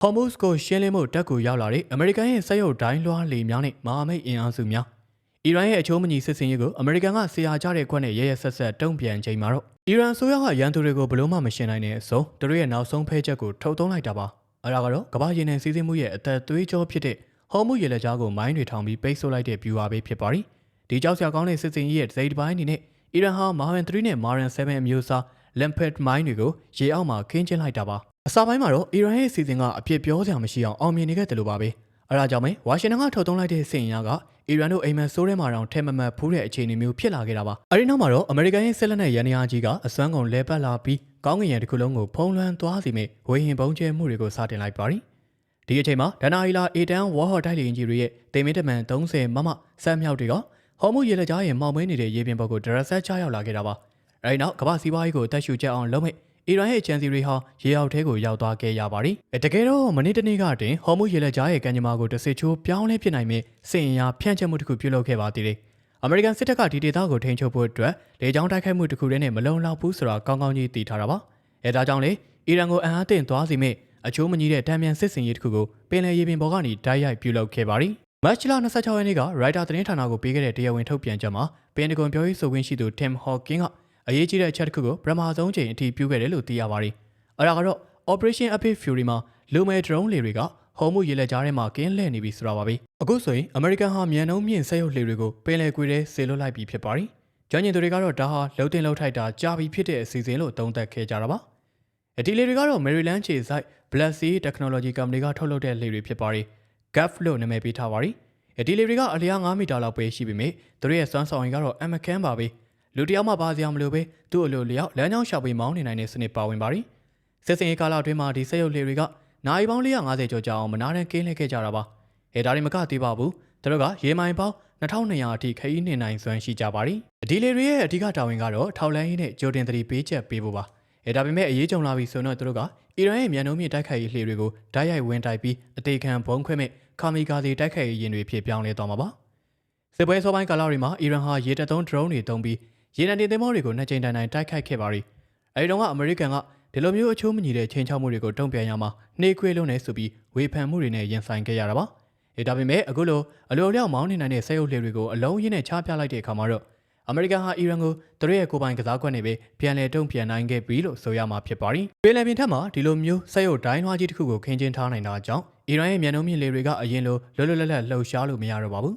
ဟော်မုစ်ကိုရှင်းလင်းမှုတက်ကူရောက်လာတဲ့အမေရိကန်ရဲ့စက်ရုပ်ဒိုင်းလွှားလေများနဲ့မဟာမိတ်အင်အားစုများအီရန်ရဲ့အချိုးမညီစစ်စင်ရေးကိုအမေရိကန်ကဆရာကြတဲ့ခွက်နဲ့ရရဆက်ဆက်တုံ့ပြန်ချိန်မှာတော့အီရန်ဆိုရကရန်သူတွေကိုဘလို့မှမရှင်းနိုင်တဲ့အစုံသူတို့ရဲ့နောက်ဆုံးဖဲချက်ကိုထုတ်သုံးလိုက်တာပါအဲ့ဒါကတော့ကမ္ဘာရင်နယ်စည်းစိမ်မှုရဲ့အသက်သွေးကြောဖြစ်တဲ့ဟော်မုရေလက်ကြားကိုမိုင်းတွေထောင်ပြီးပိတ်ဆို့လိုက်တဲ့ဗျူဟာပဲဖြစ်ပါရီဒီကြောက်စရာကောင်းတဲ့စစ်စင်ရေးရဲ့ဒစိတစ်ပိုင်းအနေနဲ့အီရန်ဟာမာဟန်3နဲ့မာရန်7အမျိုးအစားလမ်ဖက်မိုင်းတွေကိုရေအောက်မှာခင်းကျင်းလိုက်တာပါအစပိုင်းမှာတော့အီရန်ရဲ့စီစဉ်ကအပြစ်ပြောစရာမရှိအောင်အောင်မြင်နေခဲ့တယ်လို့ပါပဲအဲဒါကြောင့်ပဲဝါရှင်တန်ကထုတ်သုံးလိုက်တဲ့စင်ရကအီရန်တို့အိမ်မက်ဆိုးထဲမှာတောင်ထဲမမတ်ဖူးတဲ့အခြေအနေမျိုးဖြစ်လာခဲ့တာပါအဲဒီနောက်မှာတော့အမေရိကန်ရဲ့စစ်လက်နက်ရန်ရာကြီးကအစွမ်းကုန်လဲပတ်လာပြီးကောင်းကင်ရန်တစ်ခုလုံးကိုဖုံးလွှမ်းသွားစေမယ့်ဝေဟင်ပုံကျဲမှုတွေကိုစတင်လိုက်ပါရီဒီအချိန်မှာဒနာအီလာအေတန်ဝါဟော်တိုက်လေရင်ကြီးတွေရဲ့တေမင်းတမန်30မမစမ်းမြောက်တွေကဟော်မုရေလက်ကြားရဲ့မောင်မင်းနေတဲ့ရေပြင်ဘက်ကိုဒရက်ဆက်ချရောက်လာခဲ့တာပါအဲဒီနောက်ကမ္ဘာစီးပွားရေးကိုတက်ရှူချက်အောင်လုပ်မဲ့အီရန်ရဲ့ချန်စီတွေဟာရေအောက်ထဲကိုရောက်သွားခဲ့ရပါတယ်။တကယ်တော့မနေ့တနေ့ကတင်ဟော်မုရေလက်ကြားရဲ့ကံကြမ္မာကိုတစစ်ချိုးပြောင်းလဲဖြစ်နိုင်မဲ့စင်ရဖြန့်ချက်မှုတစ်ခုပြုလုပ်ခဲ့ပါသေးတယ်။အမေရိကန်စစ်တပ်ကဒီဒေသကိုထိန်းချုပ်ဖို့အတွက်လေကြောင်းတိုက်ခိုက်မှုတစ်ခုတည်းနဲ့မလုံလောက်ဘူးဆိုတာကောင်းကောင်းကြီးသိထားတာပါ။အဲဒါကြောင့်လေအီရန်ကိုအံ့အားသင့်သွားစေမဲ့အချိုးမကြီးတဲ့တံမြန်စစ်စင်ရေးတစ်ခုကိုပင်လယ်ရေပြင်ပေါ်ကနေတိုက်ရိုက်ပြုလုပ်ခဲ့ပါရီ။မတ်လ26ရက်နေ့ကရိုက်တာသတင်းဌာနကိုပေးခဲ့တဲ့တရားဝင်ထုတ်ပြန်ချက်မှာပင်တဂွန်ပြောရေးဆိုခွင့်ရှိသူ Tim Hawking ကအရေးကြီးတဲ့အချက်တစ်ခုကိုပထမဆုံးချိန်အထိပြုခဲ့တယ်လို့သိရပါတယ်။အဲဒါကတော့ Operation Epic Fury မှာလူမဲ drone လေတွေကဟော်မုရေလက်ကြားထဲမှာကင်းလှည့်နေပြီဆိုတာပါပဲ။အခုဆိုရင်အမေရိကန်ဟာမြန်နှုံးမြင့်စက်ရုပ်လေတွေကိုပင်လယ်ကွေထဲဆေလွတ်လိုက်ပြီဖြစ်ပါတယ်။ကျွမ်းကျင်သူတွေကတော့ဒါဟာလှုပ်တင်လှုပ်ထိုက်တာကြာပြီဖြစ်တဲ့အစီအစဉ်လို့သုံးသပ်ခဲ့ကြတာပါ။ဒီလေတွေကတော့ Maryland ခြေစိုက် Black Sea Technology Company ကထုတ်လုပ်တဲ့လေတွေဖြစ်ပါတယ်။ GAF လို့နာမည်ပေးထားပါတယ်။ဒီလေတွေကအလျား9မီတာလောက်ပဲရှိပေမဲ့သူတို့ရဲ့စွမ်းဆောင်ရည်ကတော့အမကန်ပါပဲ။လူတယောက်မှပါစရာမလိုပဲသူ့အလိုလျောက်လမ်းကြောင်းရှာပွေမောင်းနေနိုင်တဲ့စနစ်ပါဝင်ပါရီစစ်စင်ရေးကာလအတွင်းမှာဒီစက်ရုပ်လေတွေကနိုင်ပေါင်း450ကျော်ကြာအောင်မနာတမ်းကင်းလှည့်ခဲ့ကြတာပါဒါတွေမကသေးပါဘူးသူတို့ကရေမိုင်ပေါင်း2200အထိခရီးနှင်နိုင်စွမ်းရှိကြပါရီဒီလေတွေရဲ့အဓိကတာဝန်ကတော့ထောက်လန်းရေးနဲ့ဂျိုတင်သတိပေးချက်ပေးဖို့ပါဒါပေမဲ့အရေးကြုံလာပြီဆိုတော့သူတို့ကအီရန်ရဲ့မြန်နှုံးမြင့်တိုက်ခိုက်ရေးလှေတွေကိုဓာတ်ရိုက်ဝင်တိုက်ပြီးအသေးခံဘုံခွဲမဲ့ကာမီကာစီတိုက်ခိုက်ရေးရင်တွေဖြစ်ပြောင်းလဲသွားမှာပါစစ်ပွဲစောပိုင်းကာလတွေမှာအီရန်ဟာရေတပ်သုံး drone တွေတုံးပြီးရေနံတင်သင်္ဘောတွေကိုနှစ်ကြိမ်တိုင်တိုက်ခိုက်ခဲ့ပါရီအဲဒီတော့ကအမေရိကန်ကဒီလိုမျိုးအချိုးမညီတဲ့ချိန်ချောက်မှုတွေကိုတုံ့ပြန်ရမှာနှေးခွေးလုံးနေဆိုပြီးဝေဖန်မှုတွေနဲ့ရင်ဆိုင်ခဲ့ရတာပါဒါပေမဲ့အခုလိုအလိုအလျောက်မောင်းနေနိုင်တဲ့စက်ရုပ်လေတွေကိုအလုံးရင်းနဲ့ချပြလိုက်တဲ့အခါမှာတော့အမေရိကန်ဟာအီရန်ကိုသူတို့ရဲ့ကိုယ်ပိုင်ကစားကွက်နဲ့ပဲပြန်လည်တုံ့ပြန်နိုင်ခဲ့ပြီလို့ဆိုရမှာဖြစ်ပါရီပင်လယ်ပြင်ထက်မှာဒီလိုမျိုးစက်ရုပ်ဒိုင်းလွှားကြီးတစ်ခုကိုခင်းကျင်းထားနိုင်တာကြောင့်အီရန်ရဲ့မြန်နှုံးမြင့်လေတွေကအရင်လိုလွတ်လွတ်လပ်လပ်လှုပ်ရှားလို့မရတော့ပါဘူး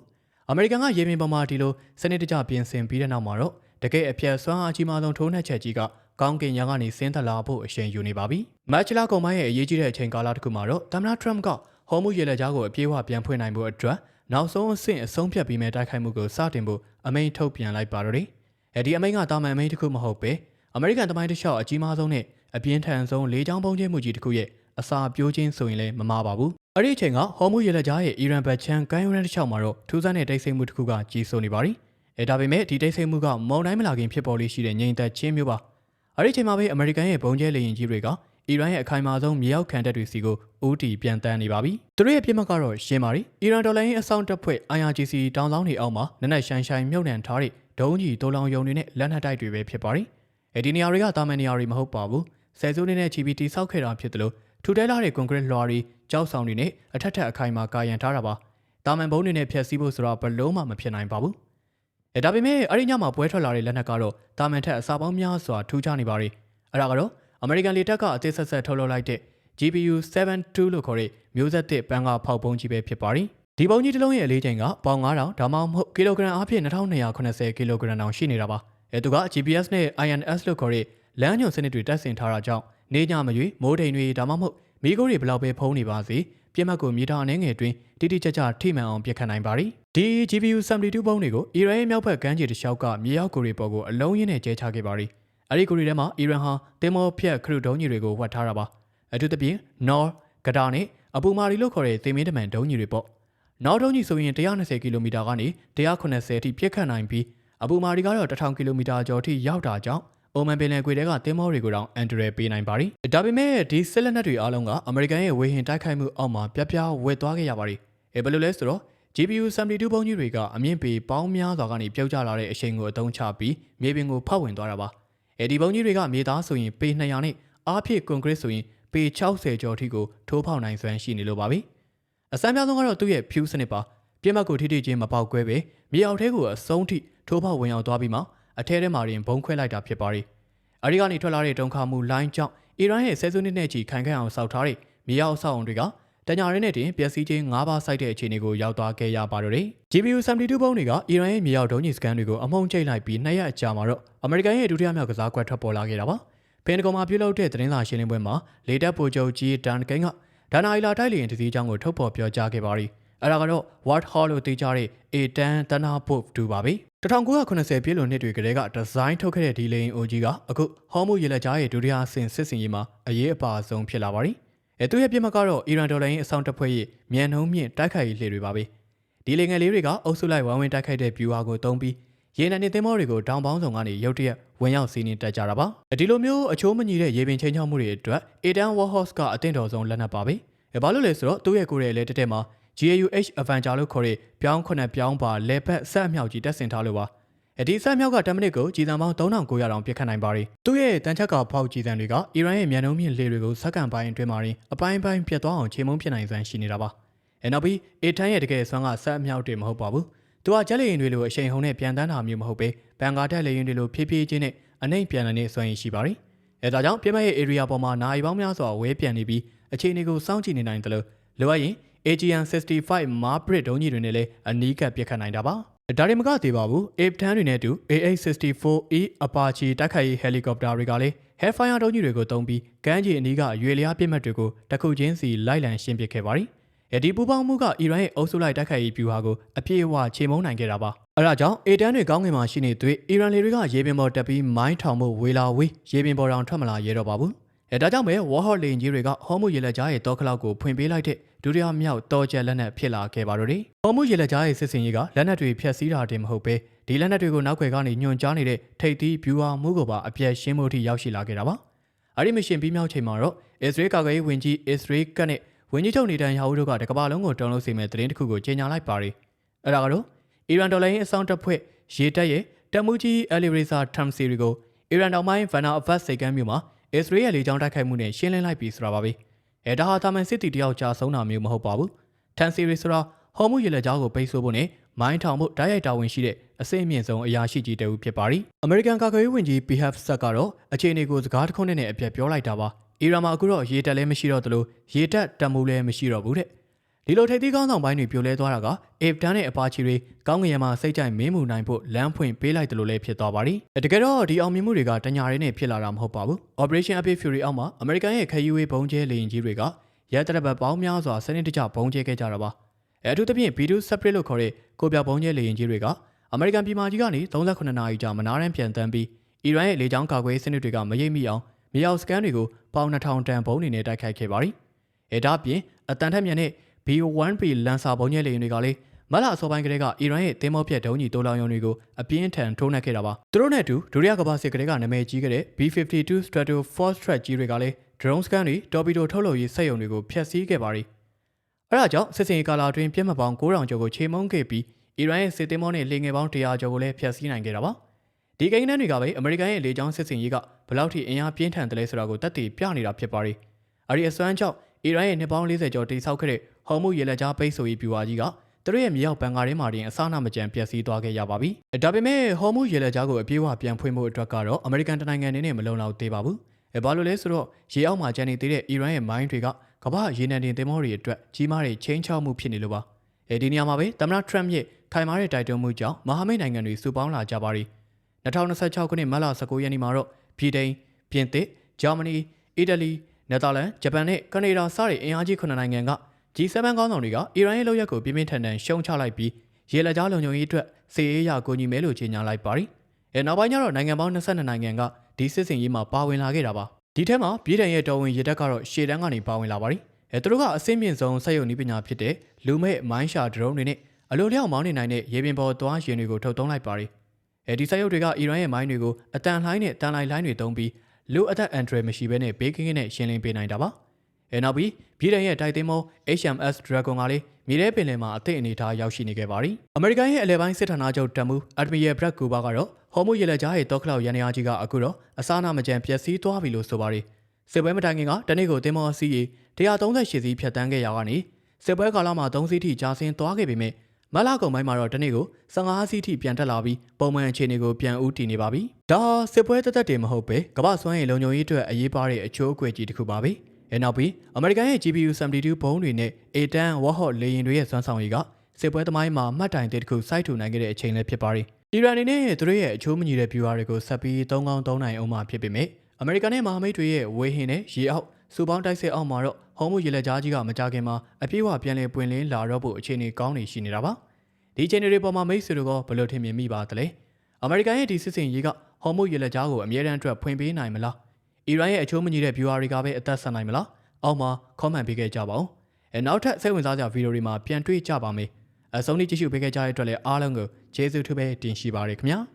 အမေရိကန်ကရေပြင်ပေါ်မှာဒီလိုစနစ်တကျပြင်ဆင်ပြီးတဲ့နောက်မှာတော့တကယ်အပြတ်စွမ်းအားကြီးမားဆုံးထိုးနှက်ချက်ကြီးကကောင်းကင်ရံကနေဆင်းသက်လာဖို့အရှိန်ယူနေပါပြီ။မတ်လကုန်ပိုင်းရဲ့အရေးကြီးတဲ့အချိန်ကာလတစ်ခုမှာတော့သမ္မတထရမ့်ကဟော်မုရေလက်ကြားကိုအပြေးအဝပြန်ဖွင့်နိုင်ဖို့အတွက်နောက်ဆုံးအဆင့်အဆုံးဖြတ်ပြီးမဲ့တိုက်ခိုက်မှုကိုစတင်ဖို့အမိန့်ထုတ်ပြန်လိုက်ပါတော့တယ်။ဒီအမိန့်ကတာမန်အမိန့်တစ်ခုမဟုတ်ပဲအမေရိကန်တမိုင်းတစ်လျှောက်အကြီးမားဆုံးနဲ့အပြင်းထန်ဆုံးလေကြောင်းပုံကျဲမှုကြီးတစ်ခုရဲ့အစာပြိုးခြင်းဆိုရင်လည်းမမှားပါဘူး။အဲ့ဒီအချိန်ကဟော်မုရေလက်ကြားရဲ့အီရန်ဘက်ချမ်းကိုင်းရန်တစ်လျှောက်မှာတော့ထူးဆန်းတဲ့တိတ်ဆိတ်မှုတစ်ခုကကြီးစိုးနေပါပြီ။ဒါပေမဲ့ဒီတိတ်ဆိတ်မှုကမုန်တိုင်းမလာခင်ဖြစ်ပေါ်လေးရှိတဲ့ငြိမ်သက်ခြင်းမျိုးပါအဲ့ဒီချိန်မှာပဲအမေရိကန်ရဲ့ဘုံကျဲလေရင်ကြီးတွေကအီရန်ရဲ့အခိုင်အမာဆုံးမြေအောက်ခံတပ်တွေစီကိုဦးတည်ပြန်တန်းနေပါပြီ။သူတို့ရဲ့ပြစ်မှတ်ကတော့ရှင်းပါရီအီရန်ဒေါ်လာရင်းအဆောင်တပ်ဖွဲ့ IRGC တောင်ဆောင်တွေအောက်မှာနက်နက်ရှိုင်းရှိုင်းမြုပ်နှံထားတဲ့ဒုံးကြီးတိုးလောင်ယုံတွေနဲ့လက်နက်တိုက်တွေပဲဖြစ်ပါရီဒီနေရာတွေကတာမန်နေရာတွေမဟုတ်ပါဘူး။ဆယ်စုနှစ်နဲ့ချီပြီးတိဆောက်ခဲ့တာဖြစ်တယ်လို့ထူတဲလာတဲ့ကွန်ကရစ်လွှာတွေကြောက်ဆောင်တွေနဲ့အထက်ထက်အခိုင်အမာကာရန်ထားတာပါ။တာမန်ဘုံတွေနဲ့ဖျက်ဆီးဖို့ဆိုတာဘလုံးမှမဖြစ်နိုင်ပါဘူး။ဒါပေမဲ့အဲ့ဒီညမှာပွဲထွက်လာတဲ့လက်နက်ကတော့တာမန်ထက်အစာပေါင်းများစွာထူးခြားနေပါရီအဲ့ဒါကတော့အမေရိကန်လေတပ်ကအသေးဆက်ထုတ်လုပ်လိုက်တဲ့ GPU 72လို့ခေါ်တဲ့မျိုးဆက်သစ်ပန်းကဖောက်ပုံးကြီးပဲဖြစ်ပါရီဒီပုံးကြီးတစ်လုံးရဲ့အလေးချိန်ကပေါင်9000ဒါမှမဟုတ်ကီလိုဂရမ်အဖြစ်2280ကီလိုဂရမ်တောင်ရှိနေတာပါသူက GPS နဲ့ INS လို့ခေါ်တဲ့လမ်းညွှန်စနစ်တွေတပ်ဆင်ထားတာကြောင့်နေညမရွေမိုးတိမ်တွေဒါမှမဟုတ်မီးခိုးတွေဘလောက်ပဲဖုံးနေပါစေပြစ်မှတ်ကိုမီတာအနည်းငယ်တွင်တိတိကျကျထိမှန်အောင်ပြစ်ခတ်နိုင်ပါရီဒီ GPU 72ပုံးတွေကိုအီရန်ရဲ့မြောက်ဘက်ကမ်းခြေတစ်လျှောက်ကမြေအောက်ကိုရီပေါ်ကိုအလုံးရင်းနဲ့ကျဲချခဲ့ပါရီအဲ့ဒီကိုရီထဲမှာအီရန်ဟာတင်မောဖြတ်ခရုဒုံးကြီးတွေကိုဝတ်ထားတာပါအထူးသဖြင့်နော်ဂဒါနဲ့အပူမာရီလို့ခေါ်တဲ့သေမင်းတမန်ဒုံးကြီးတွေပေါ့နောက်ဒုံးကြီးဆိုရင်120ကီလိုမီတာကနေ180အထိပြည့်ခတ်နိုင်ပြီးအပူမာရီကတော့1000ကီလိုမီတာကျော်အထိရောက်တာကြောင့်အိုမန်ပင်လယ်ကွေထဲကတင်မောတွေကိုတောင်အန်ဒရယ်ပေးနိုင်ပါရီဒါပေမဲ့ဒီစစ်လက်နက်တွေအားလုံးကအမေရိကန်ရဲ့ဝေဟင်တိုက်ခိုက်မှုအောက်မှာပြပြဝက်သွားခဲ့ရပါရီဘယ်လိုလဲဆိုတော့GPU 72ပုံးကြီးတွေကအမြင့်ပေပေါင်းများစွာကနေပြုတ်ကျလာတဲ့အရှိန်ကိုအသုံးချပြီးမြေပြင်ကိုဖောက်ဝင်သွားတာပါဒီပုံးကြီးတွေကမြေသားဆိုရင်ပေ200နဲ့အားဖြည့်ကွန်ကရစ်ဆိုရင် ပေ60ကျော်ထိကိုထိုးဖောက်နိုင်စွမ်းရှိနေလို့ပါပဲအစမ်းများဆုံးကတော့သူ့ရဲ့ဖြူးစနစ်ပါပြစ်မှတ်ကိုထိထိချင်းမပေါက်ကွဲပဲမြေအောက်ထဲကိုအဆုံးထိထိုးဖောက်ဝင်ရောက်သွားပြီးမှအထဲထဲမှာရင်ဘုံခွဲလိုက်တာဖြစ်ပါတယ်အဲဒီကနေထွက်လာတဲ့တုံခါမှုလိုင်းကြောင့်အီရန်ရဲ့ဆယ်စုနှစ်နဲ့ချီခိုင်ခန့်အောင်စောက်ထားတဲ့မြေအောက်ဆောက်အုံတွေကတညာရင်းနဲ့တင်ပျက်စီးခြင်း၅ပါးစိုက်တဲ့အခြေအနေကိုရောက်သွားခဲ့ရပါတော့တယ် GPU 72ဘုံတွေကအီရန်ရဲ့မြေအောက်ဒုံးကျည်စကန်တွေကိုအမုံကျိတ်လိုက်ပြီး2ရက်အကြာမှာတော့အမေရိကန်ရဲ့ဒုတိယမြောက်ကစားကွက်ထွက်ပေါ်လာခဲ့တာပါပင်တဂွန်မှာပြုလုပ်တဲ့သတင်းစာရှင်းလင်းပွဲမှာလေတပ်ဗိုလ်ချုပ်ကြီးဒန်ကိန်းကဒါနာအီလာတိုက်လေယာဉ်တစ်စီးအကြောင်းကိုထုတ်ဖော်ပြောကြားခဲ့ပါရီအဲ့ဒါကတော့ Ward Hall လို့သိကြတဲ့ A10 Thunderbolt 2ပါပဲ1980ပြည့်လွန်နှစ်တွေကတည်းကဒီဇိုင်းထုတ်ခဲ့တဲ့ဒီလေယာဉ်အိုကြီးကအခုဟော်မူရေလက်ကြားရဲ့ဒုတိယအဆင့်စစ်စင်ရေးမှာအရေးအပါဆုံးဖြစ်လာပါရီသူရဲ့ပြစ်မှတ်ကတော့အီရန်ဒေါ်လာရင်းအဆောင်တပ်ဖွဲ့ရဲ့မြန်နှုံးမြင့်တိုက်ခိုက်ရေးလှေတွေပါပဲဒီလေငယ်လေးတွေကအုပ်စုလိုက်ဝိုင်းဝန်းတိုက်ခိုက်တဲ့ဗျူဟာကိုသုံးပြီးရေနံနဲ့သင်္ဘောတွေကိုတောင်ပေါင်းဆောင်ကနေရုတ်တရက်ဝင်ရောက်စီးနင်းတက်ကြတာပါဒီလိုမျိုးအချိုးမညီတဲ့ရေပင်ချင်းချောက်မှုတွေအတွက် A10 Warhorse ကအသင့်တော်ဆုံးလက်နက်ပါပဲဘာလို့လဲဆိုတော့သူ့ရဲ့ကိုယ်ရဲ့လက်တက်မှာ GAUH Avenger လို့ခေါ်တဲ့ပြောင်း9ပြောင်းပါလေဘက်ဆက်အမြောက်ကြီးတက်ဆင်ထားလို့ပါဒီဆက်မြောက်က10မိနစ်ကိုကြီးစံပေါင်း3900တောင်ပြစ်ခတ်နိုင်ပါတယ်သူ့ရဲ့တန်ချက်ကဖောက်ကြီးစံတွေကအီရန်ရဲ့မြန်နှုံးမြင့်လေတွေကိုစက္ကန့်ပိုင်းအတွင်းမှာအပိုင်းပိုင်းပြတ်သွားအောင်ခြေမုံဖြစ်နိုင်စွမ်းရှိနေတာပါနောက်ပြီး A10 ရဲ့တကယ်ဆွမ်းကဆက်အမြောက်တွေမဟုတ်ပါဘူးသူကဂျက်လေယာဉ်တွေလိုအရှိန်ဟုန်နဲ့ပြန်တန်းတာမျိုးမဟုတ်ပဲဘန်ကာတက်လေယာဉ်တွေလိုဖြည်းဖြည်းချင်းနဲ့အနှိမ့်ပြန်နေတဲ့စွမ်းရည်ရှိပါတယ်ဒါကြောင့်ပြမရဲ့ area ပေါ်မှာနိုင်ပေါင်းများစွာဝဲပြန်နေပြီးအခြေအနေကိုစောင့်ကြည့်နေနိုင်တယ်လို့လိုအပ်ရင် AGM-65 Marbrit ဒုံးကြီးတွေနဲ့လည်းအနီးကပ်ပစ်ခတ်နိုင်တာပါဒါတွေမကသေးပါဘူး F-10 တွေနဲ့အတူ AH-64E Apache တိုက်ခိုက်ရေးဟယ်လီကော်ပတာတွေကလည်း Hellfire ဒုံးကြီးတွေကိုသုံးပြီးကမ်းခြေအနီးကရွေလျားပစ်မှတ်တွေကိုတစ်ခုချင်းစီလိုက်လံရှင်းပစ်ခဲ့ပါတယ်ဒီပူပေါင်းမှုကအီရန်ရဲ့အုပ်စုလိုက်တိုက်ခိုက်ရေးဗျူဟာကိုအပြည့်အဝချေမှုန်းနိုင်ခဲ့တာပါအဲဒါကြောင့် A10 တွေကောင်းကင်မှာရှိနေသွေးအီရန်လေတွေကရေပင်ပေါ်တက်ပြီးမိုင်းထောင်မှုဝေလာဝေးရေပင်ပေါ်တောင်ထွက်မလာရဲတော့ပါဘူးဒါကြောင့်ပဲ Warhol လေယာဉ်ကြီးတွေကဟော်မူရေလက်ကြားရဲ့တောခလောက်ကိုဖွင့်ပေးလိုက်တဲ့ဒုတိယမြောက်တော်ကျက်လက်နက်ဖြစ်လာခဲ့ပါတော့တယ်ဟော်မူရေလက်ကြားရဲ့စစ်စင်ကြီးကလက်နက်တွေဖျက်ဆီးတာတင်မဟုတ်ပဲဒီလက်နက်တွေကိုနောက်ွယ်ကနေညွှန်ကြားနေတဲ့ထိပ်သီးဗျူဟာမှုကိုပါအပြည့်ရှင်းမှုထိရောက်ရှိလာခဲ့တာပါအဲ့ဒီမရှင်ပြီးမြောက်ချိန်မှာတော့အစ္စရေးကာကွယ်ရေးဝန်ကြီးအစ္စရေးကနဲ့ဝန်ကြီးချုပ်နေတန်ယာဟုတို့ကတကမ္ဘာလုံးကိုတုံ့လို့စေမဲ့သတင်းတစ်ခုကိုကြေညာလိုက်ပါတယ်အဲ့ဒါကတော့အီရန်ဒေါ်လာရင်းအဆောင်တပ်ဖွဲ့ရေတပ်ရဲ့တပ်မှုကြီးအယ်လီရီဆာထမ်စီရီကိုအီရန်တောင်ပိုင်းဗန်နာအဖတ်စိတ်ကမ်းမြို့မှာအစ္စရေးရဲ့လေကြောင်းတိုက်ခိုက်မှုနဲ့ရှင်းလင်းလိုက်ပြီးဆိုတာပါပဲဒါဟာတာမန်စစ်တီတယောက်ကြာဆုံးတာမျိုးမဟုတ်ပါဘူးထမ်စီရီဆိုတာဟော်မူရေလက်ကြားကိုပိတ်ဆို့ဖို့နဲ့မိုင်းထောင်မှုတိုက်ရိုက်တာဝန်ရှိတဲ့အစိအမြင့်ဆုံးအရာရှိကြီးတဦးဖြစ်ပါရီအမေရိကန်ကာကွယ်ရေးဝန်ကြီး PHF ဆက်ကတော့အခြေအနေကိုစကားတစ်ခုနဲ့အပြတ်ပြောလိုက်တာပါအီရန်မှာအခုတော့ရေတပ်လည်းမရှိတော့သလိုရေတပ်တပ်မှုလည်းမရှိတော့ဘူးတဲ့ဒီလိုထိပ်သီးကောင်းဆောင်ပိုင်းတွေပြိုလဲသွားတာက F-10 နဲ့အပါချီတွေကောင်းငင်မှာစိတ်ကြိုက်မင်းမှုနိုင်ဖို့လမ်းဖွင့်ပေးလိုက်တယ်လို့လည်းဖြစ်သွားပါရီတကယ်တော့ဒီအောင်မြင်မှုတွေကတညာရင်းနဲ့ဖြစ်လာတာမဟုတ်ပါဘူး Operation Epic Fury အောက်မှာအမေရိကန်ရဲ့ခရီးဝေးဘုံကျဲလေယာဉ်ကြီးတွေကရဲတပ်ပတ်ပေါင်းများစွာစနစ်တကျဘုံကျဲခဲ့ကြတာပါအထူးသဖြင့် B2 Separate လို့ခေါ်တဲ့ကိုပြဘုံကျဲလေယာဉ်ကြီးတွေကအမေရိကန်ပြည်မကြီးကနေ38နာရီကြာမနာရန်ပြန်တန်းပြီးအီရန်ရဲ့လေကြောင်းကာကွယ်ရေးစနစ်တွေကမရိပ်မိအောင်မြေအောက်စကန်တွေကိုပေါင်2000တန်ဘုံတွေနဲ့တိုက်ခိုက်ခဲ့ပါရီဒါပြင်အတန်ထက်မြန်တဲ့ B1B လန်ဆာဘုံကျဲလေယာဉ်တွေကလည်းမလအစောပိုင်းကတည်းကအီရန်ရဲ့သင်္ဘောပြတ်ဒုံးကြီးတိုးလောင်ရုံတွေကိုအပြင်းထန်ထိုးနှက်ခဲ့တာပါသူတို့နဲ့အတူဒုတိယကမ္ဘာစစ်ကတည်းကနာမည်ကြီးခဲ့တဲ့ B-52 Stratoforce Threat ကြီးတွေကလည်း drone scan တွေ torpedo ထုတ်လုပ်ရေးစက်ရုံတွေကိုဖျက်ဆီးခဲ့ပါရီအဲဒါကြောင့်စစ်စင်ရေးကာလာအတွင်းပြစ်မှတ်ပေါင်း9000ကျော်ကိုချေမှုန်းခဲ့ပြီးအီရန်ရဲ့စစ်သင်္ဘောနဲ့လေငယ်ပေါင်း100ကျော်ကိုလည်းဖျက်ဆီးနိုင်ခဲ့တာပါဒီကိန်းဂဏန်းတွေကပဲအမေရိကန်ရဲ့လေကြောင်းစစ်စင်ရေးကဘယ်လောက်ထိအင်အားပြင်းထန်တယ်လဲဆိုတာကိုသက်သေပြနေတာဖြစ်ပါရီအဲဒီအစွမ်းကြောင့်အီရန်ရဲ့နှစ်ပေါင်း40ကျော်တိစောက်ခဲ့တဲ့ဟော်မူရေလက်ကြားပိတ်ဆို့ရေးဗျူဟာကြီးကသူတို့ရဲ့မြေအောက်ဘန်ကာထဲမှာတင်အစနာမကြံပျက်စီးသွားခဲ့ရပါပြီဒါပေမဲ့ဟော်မူရေလက်ကြားကိုအပြေးအဝပြန်ဖွင့်ဖို့အတွက်ကတော့အမေရိကန်တနိုင်ငံနဲ့မလုံလောက်သေးပါဘူးဘာလို့လဲဆိုတော့ရေအောက်မှာကျန်နေသေးတဲ့အီရန်ရဲ့မိုင်းတွေကကမ္ဘာရေနံတင်သင်္ဘောတွေအတွက်ကြီးမားတဲ့ချင်းချောက်မှုဖြစ်နေလို့ပါဒီနေရာမှာပဲသမ္မတထရမ့်ရဲ့ခိုင်မာတဲ့တိုက်တွန်းမှုကြောင့်မဟာမိတ်နိုင်ငံတွေစုပေါင်းလာကြပါရီ2026ခုနှစ်မတ်လ19ရက်နေ့မှာတော့ဗြိတိန်ပြင်သစ်ဂျာမနီအီတလီနယ်သာလန်ဂျပန်နဲ့ကနေဒါစတဲ့အင်အားကြီး9နိုင်ငံက G7 ကောင်းဆောင်တွေကအီရန်ရဲ့လုပ်ရက်ကိုပြင်းပြင်းထန်ထန်ရှုံချလိုက်ပြီးရေလက်ကြားလုံခြုံရေးအတွက်စစ်ရေးအရာကိုညီမဲလို့ကြေညာလိုက်ပါရီနောက်ပိုင်းကျတော့နိုင်ငံပေါင်း22နိုင်ငံကဒီစစ်စင်ရေးမှာပါဝင်လာခဲ့တာပါဒီထဲမှာပြည်ထောင်ရဲ့တော်ဝင်ရေတပ်ကတော့ရှေ့တန်းကနေပါဝင်လာပါရီသူတို့ကအဆင့်မြင့်ဆုံးစက်ရုံနည်းပညာဖြစ်တဲ့လူမဲ့မိုင်းရှာဒရုန်းတွေနဲ့အလိုလျောက်မောင်းနေနိုင်တဲ့ရေပြင်ပေါ်သွားယာဉ်တွေကိုထုတ်သုံးလိုက်ပါရီဒီစက်ရုပ်တွေကအီရန်ရဲ့မိုင်းတွေကိုအတန်လှိုင်းနဲ့တန်လိုက်လှိုင်းတွေသုံးပြီးလူအသက်အန်ဒရယ်မရှိဘဲနဲ့ဘေးကင်းကင်းနဲ့ရှင်းလင်းပေးနိုင်တာပါနောက်ပြီးပြည်ထောင်ရဲ့တိုက်သိမ်းမော HMS Dragon ကလည်းမြေထဲပင်လယ်မှာအသင့်အနေထားရောက်ရှိနေခဲ့ပါရီအမေရိကန်ရဲ့အလဲပိုင်းစစ်ဌာနချုပ်တပ်မှူးအက်ဒမီရယ်ဘရက်ကူဘာကတော့ဟော်မူရေလက်ကြားရဲ့တောခလောက်ရန်ရာကြီးကအခုတော့အစားနာမကြံပျက်စီးသွားပြီလို့ဆိုပါရီ စစ်ပွဲမတိုင်ခင်ကတနေ့ကိုတင်မောအစီးရေ138စီးဖြတ်တန်းခဲ့ရာကနေစစ်ပွဲကာလမှာ3စီးထိကြာဆင်းသွားခဲ့ပေမဲ့မလကုံပိုင်းမှာတော့တနေ့ကို15စီးထိပြန်တက်လာပြီးပုံမှန်အခြေအနေကိုပြန်ဦးတည်နေပါပြီ။ဒါစစ်ပွဲတက်တွေမဟုတ်ပဲကမ္ဘာ့စွမ်းရည်လုံခြုံရေးအတွက်အရေးပါတဲ့အချိုးအကွယ်ကြီးတစ်ခုပါပဲ။အဲနောက်ပြီးအမေရိကန်ရဲ့ GPU-72 ဘုံးတွေနဲ့ A-10 Warhawk လေယာဉ်တွေရဲ့စွမ်းဆောင်ရည်ကစစ်ပွဲသမိုင်းမှာမှတ်တိုင်တစ်ခုစိုက်ထူနိုင်ခဲ့တဲ့အချိန်လည်းဖြစ်ပါတယ်။အီရန်အနေနဲ့သူတို့ရဲ့အချိုးမညီတဲ့ဗျူဟာတွေကိုဆက်ပြီး3ကောင်း3နိုင်အောင်မှဖြစ်ပေမဲ့အမေရိကန်နဲ့မဟာမိတ်တွေရဲ့ဝေဟင်နဲ့ရေအောက်စူပေါင်းတိုက်စစ်အောက်မှာတော့ဟောမှုရေလက်ကြားကြီးကမကြခင်မှာအပြည့်အဝပြန်လည်ပွင့်လင်းလာတော့ဖို့အခြေအနေကောင်းနေရှိနေတာပါ။ဒီအခြေအနေတွေပေါ်မှာမိတ်ဆွေတို့ကဘယ်လိုထင်မြင်မိပါသလဲ။အမေရိကန်ရဲ့ဒီစစ်စင်ရေးကဟောမှုရေလက်ကြားကိုအမြဲတမ်းအတွက်ဖွင့်ပေးနိုင်မလား။အီရန်ရဲ့အချိုးမညီတဲ့ဗျူဟာတွေကပဲအသက်ဆက်နိုင်မလား။အောက်မှာ comment ပေးခဲ့ကြပါဦး။နောက်ထပ်စိတ်ဝင်စားစရာဗီဒီယိုတွေမှာပြန်တွေ့ကြပါမယ်။အဆုံးထိကြည့်ရှုပေးခဲ့ကြတဲ့အတွက်လည်းအားလုံးကိုကျေးဇူးထူးပဲတင်ရှိပါရခင်ဗျာ။